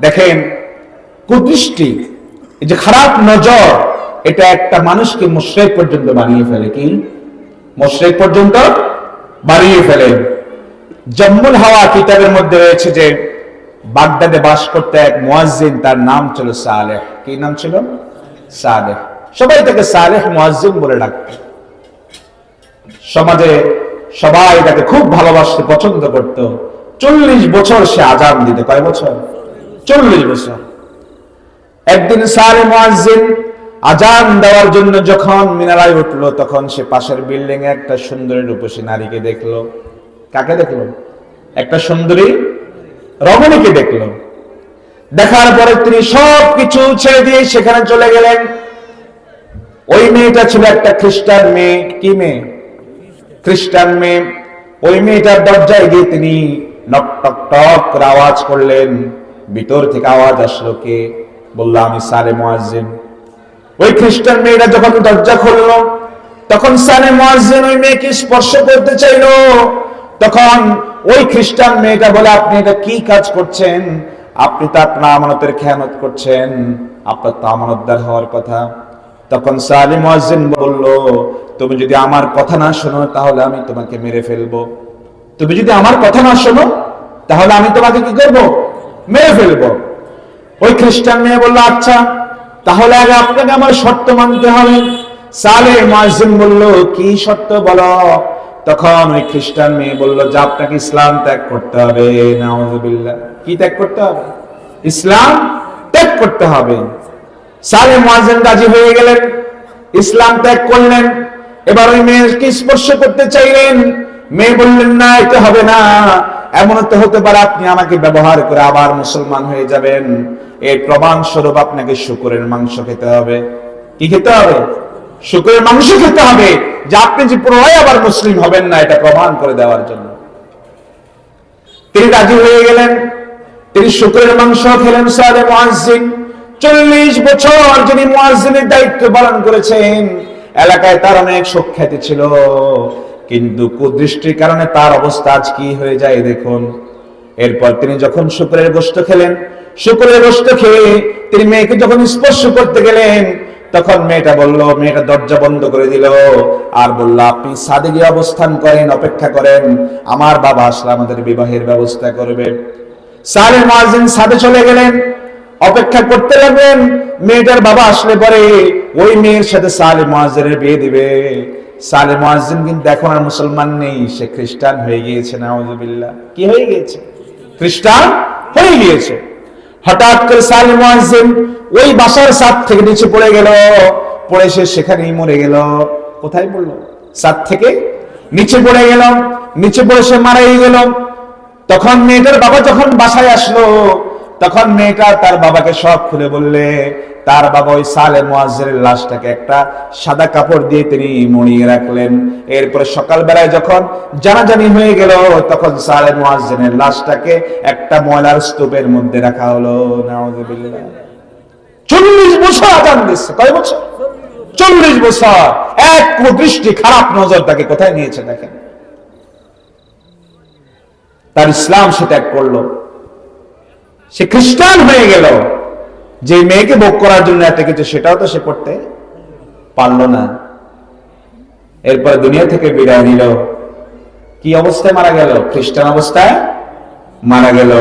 দেখেন, কুদৃষ্টি, এই যে খারাপ নজর, এটা একটা মানুষকে মুশরিক পর্যন্ত বানিয়ে ফেলে। কি মুশরিক পর্যন্ত বানিয়ে ফেলে। জম্মুল হাওয়া কিতাবের মধ্যে রয়েছে যে বাগদাদে বাস করতে এক মুয়াজ্জিন, তার নাম ছিল সালেহ। কি নাম ছিল? সালেহ। সবাই তাকে সালেহ মুয়াজ্জিন বলে ডাকত। সমাজে সবাই তাকে খুব ভালোবাসতে পছন্দ করত। 40 বছর সে আযান দিত। কয় বছর? 40 বছর। একদিন সালেহ মুয়াজ্জিন আযান দেওয়ার জন্য যখন মিনারায় উঠলো, তখন সে পাশের বিল্ডিং এ একটা সুন্দরী রূপসী নারীকে দেখলো। কাকে দেখলো? একটা সুন্দরী রমণীকে দেখলো। দেখার পরে তিনি সবকিছু ছেড়ে দিয়ে সেখানে চলে গেলেন। ওই মেয়েটা ছিল একটা খ্রিস্টান মেয়ে। কি মেয়ে? খ্রিস্টান মেয়ে। ওই মেয়েটার দরজায় গিয়ে তিনি নক টক টক করে আওয়াজ করলেন। ভিতর থেকে আওয়াজ আসলো। কে? বলল, আমি সালেহ মুয়াজ্জিন। ওই খ্রিস্টান মেয়েটা যখন দরজা খুললো, তখন সালেহ মুয়াজ্জিন ওই মেয়েকে স্পর্শ করতে চাইলো। তখন ওই খ্রিস্টান মেয়েটা বলে, আপনি এটা কি কাজ করছেন? আপনি তো আপনার আমানতের খেয়ানত করছেন, আপনার তো আমানতদার হওয়ার কথা। তখন সালেহ মুয়াজ্জিন বলল, তুমি যদি আমার কথা না শোনো তাহলে আমি তোমাকে মেরে ফেলবো। তুমি যদি আমার কথা না শোনো তাহলে আমি তোমাকে কি করব? মেরে ফেলবো। ওই খ্রিস্টান মেয়ে বলল, আচ্ছা তাহলে আগে আপনাকে আমার শর্ত মানতে হবে। সালেহ মুয়াজ্জিন বলল, কি শর্ত বলো? তখন ওই খ্রিস্টান মেয়ে বলল যে আপনাকে ইসলাম ত্যাগ করতে হবে। নাউযুবিল্লাহ। কি ত্যাগ করতে হবে? ইসলাম ত্যাগ করতে হবে। সালেহ মুয়াজ্জিন রাজি হয়ে গেলেন, ইসলাম ত্যাগ করলেন। এবার ওই মেয়েকে স্পর্শ করতে চাইলেন। মেয়ে বললেন, না, এটা হবে না। এমন তো হতে পারে আপনি আমাকে ব্যবহার করে আবার মুসলমান হয়ে যাবেন। এর প্রমাণ স্বরূপ আপনাকে শূকরের মাংস খেতে হবে। কি খেতে হবে? শূকরের মাংস খেতে হবে, যে আপনি যে পুনরায় আবার মুসলিম হবেন না, এটা প্রমাণ করে দেওয়ার জন্য। তিনি রাজি হয়ে গেলেন। তিনি শূকরের মাংস খেলেন। সালেহ মুয়াজ্জিন 40 বছর যিনি মুয়াজ্জিনের দায়িত্ব পালন করেছেন, এলাকায় তার অনেক সুখ্যাতি ছিল, কিন্তু কুদৃষ্টির কারণে তার অবস্থা আজ কি হয়ে যায় দেখুন। এরপর তিনি যখন শূকরের গোশত খেলেন, শূকরের গোশত খেয়ে তিনি মেয়েকে যখন স্পর্শ করতে গেলেন, তখন মেয়েটা দরজা বন্ধ করে দিল আর বলল, আপনি ছাদে গিয়ে অবস্থান করেন, অপেক্ষা করেন, আমার বাবা আসলে আমাদের বিবাহের ব্যবস্থা করবে। সালেহ মুয়াজ্জিন ছাদে চলে গেলেন, অপেক্ষা করতে লাগলেন। মেয়েটার বাবা আসলে পরে ওই মেয়ের সাথে সালেহ মুয়াজ্জিনের বিয়ে দিবে। সালেহ মুয়াজ্জিন কিন্তু এখন আর মুসলমান নেই, সে খ্রিস্টান হয়ে গিয়েছে। নাউযুবিল্লাহ। কি হয়ে গিয়েছে? খ্রিস্টান হয়ে গিয়েছে। হঠাৎ করে সালেহ মুয়াজ্জিন ওই বাসার ছাদ থেকে নিচে পড়ে গেল। পড়ে সে সেখানেই মরে গেল। কোথায় পড়লো? ছাদ থেকে নিচে পড়ে গেল। নিচে পড়ে সে মারাই গেল। তখন মেয়েটার বাবা যখন বাসায় আসলো, তখন মেয়েটা তার বাবাকে সব খুলে বললে, তার বাবা ওই সালেহ মুয়াজ্জিনের লাশটাকে একটা সাদা কাপড় দিয়ে তিনি মুড়িয়ে রাখলেন। এরপরে সকালবেলায় যখন জানাজানি হয়ে গেল, তখন সালেহ মুয়াজ্জিনের লাশটাকে একটা ময়লার স্তূপের মধ্যে রাখা হলো। নাউযুবিল্লাহ। 40 বছর আযান দিচ্ছে। কয় বছর? 40 বছর। এক কুদৃষ্টি, খারাপ নজর তাকে কোথায় নিয়েছে দেখেন। তার ইসলাম সে ত্যাগ করলো, সে খ্রিস্টান হয়ে গেল। যে মেয়েকে ভোগ করার জন্য এত কিছু, সেটাও তো সে করতে পারলো না। এরপর দুনিয়া থেকে বিদায় নিল। কি অবস্থায় মারা গেল? খ্রিস্টান অবস্থায় মারা গেল।